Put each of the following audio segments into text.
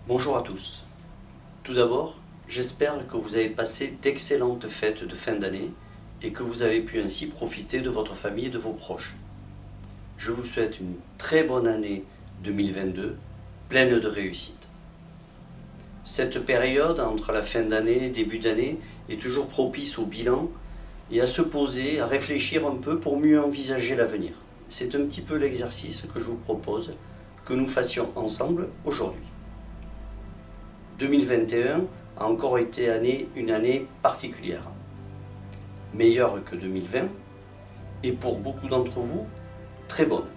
Bonjour à tous. Tout d'abord, j'espère que vous avez passé d'excellentes fêtes de fin d'année et que vous avez pu ainsi profiter de votre famille et de vos proches. Je vous souhaite une très bonne année 2022, pleine de réussite. Cette période entre la fin d'année et début d'année est toujours propice au bilan et à se poser, à réfléchir un peu pour mieux envisager l'avenir. C'est un petit peu l'exercice que je vous propose que nous fassions ensemble aujourd'hui. 2021 a encore été une année particulière, meilleure que 2020 et pour beaucoup d'entre vous, très bonne.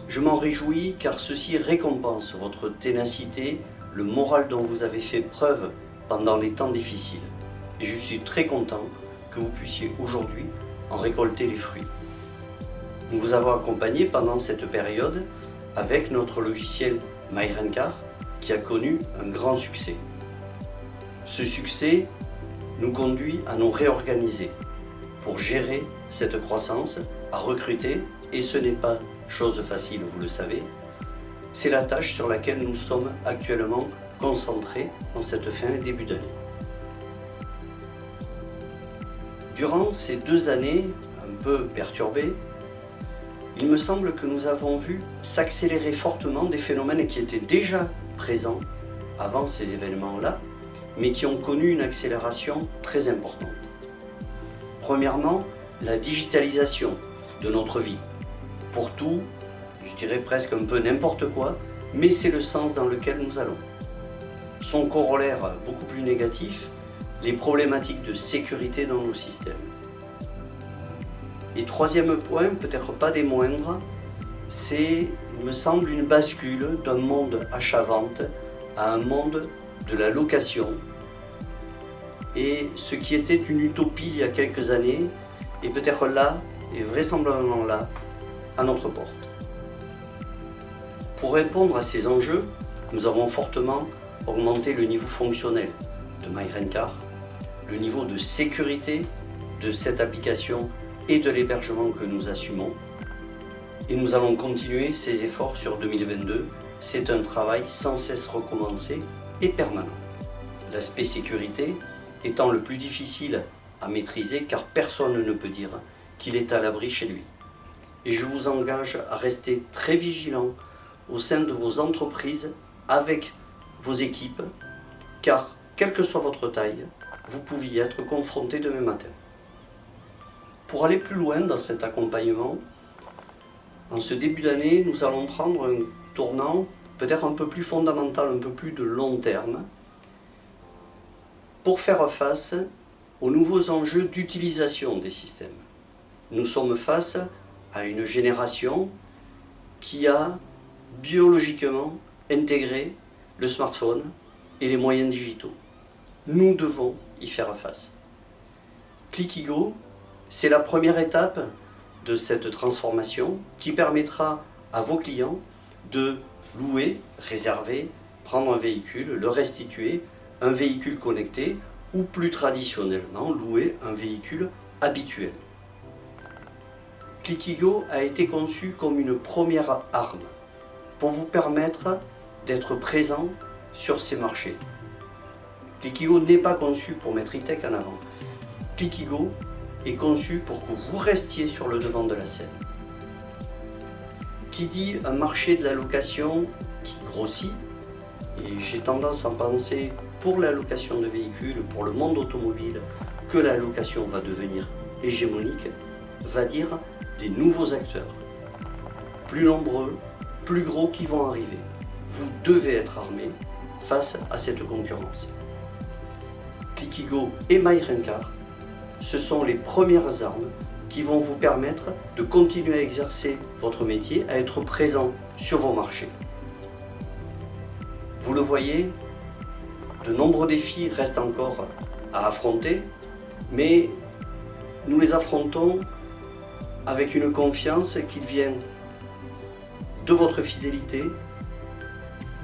Je m'en réjouis car ceci récompense votre ténacité, le moral dont vous avez fait preuve pendant les temps difficiles. Et je suis très content que vous puissiez aujourd'hui en récolter les fruits. Nous vous avons accompagné pendant cette période avec notre logiciel MyRencar qui a connu un grand succès. Ce succès nous conduit à nous réorganiser pour gérer cette croissance, à recruter, et ce n'est pas chose facile, vous le savez. C'est la tâche sur laquelle nous sommes actuellement concentrés en cette fin et début d'année. Durant ces 2 années un peu perturbées, il me semble que nous avons vu s'accélérer fortement des phénomènes qui étaient déjà présents avant ces événements-là, mais qui ont connu une accélération très importante. Premièrement, la digitalisation de notre vie. Pour tout, je dirais presque un peu n'importe quoi, mais c'est le sens dans lequel nous allons. Son corollaire beaucoup plus négatif, les problématiques de sécurité dans nos systèmes. Et troisième point, peut-être pas des moindres, c'est, il me semble, une bascule d'un monde achat-vente à un monde de la location. Et ce qui était une utopie il y a quelques années est peut-être là, et vraisemblablement là, à notre porte. Pour répondre à ces enjeux, nous avons fortement augmenté le niveau fonctionnel de MyRencar, le niveau de sécurité de cette application et de l'hébergement que nous assumons. Et nous allons continuer ces efforts sur 2022. C'est un travail sans cesse recommencé et permanent. L'aspect sécurité étant le plus difficile à maîtriser car personne ne peut dire qu'il est à l'abri chez lui. Et je vous engage à rester très vigilant au sein de vos entreprises avec vos équipes car, quelle que soit votre taille, vous pouvez y être confronté demain matin. Pour aller plus loin dans cet accompagnement, en ce début d'année, nous allons prendre un tournant peut-être un peu plus fondamental, un peu plus de long terme, pour faire face aux nouveaux enjeux d'utilisation des systèmes. Nous sommes face à une génération qui a biologiquement intégré le smartphone et les moyens digitaux. Nous devons y faire face. Clickigo, c'est la première étape de cette transformation qui permettra à vos clients de louer, réserver, prendre un véhicule, le restituer, un véhicule connecté ou plus traditionnellement louer un véhicule habituel. Clickigo a été conçu comme une première arme pour vous permettre d'être présent sur ces marchés. Clickigo n'est pas conçu pour mettre E-Tech en avant. Clickigo est conçu pour que vous restiez sur le devant de la scène. Qui dit un marché de la location qui grossit, et j'ai tendance à penser pour la location de véhicules, pour le monde automobile, que la location va devenir hégémonique, va dire des nouveaux acteurs, plus nombreux, plus gros qui vont arriver. Vous devez être armé face à cette concurrence. Clickigo et MyRencar, ce sont les premières armes qui vont vous permettre de continuer à exercer votre métier, à être présent sur vos marchés. Vous le voyez, de nombreux défis restent encore à affronter, mais nous les affrontons avec une confiance qui vient de votre fidélité,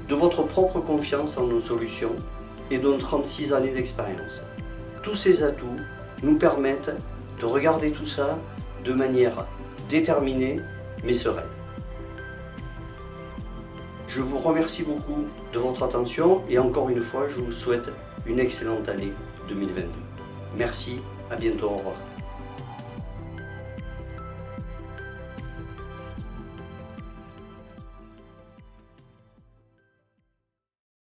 de votre propre confiance en nos solutions et de nos 36 années d'expérience. Tous ces atouts nous permettent de regarder tout ça de manière déterminée mais sereine. Je vous remercie beaucoup de votre attention et encore une fois, je vous souhaite une excellente année 2022. Merci, à bientôt, au revoir.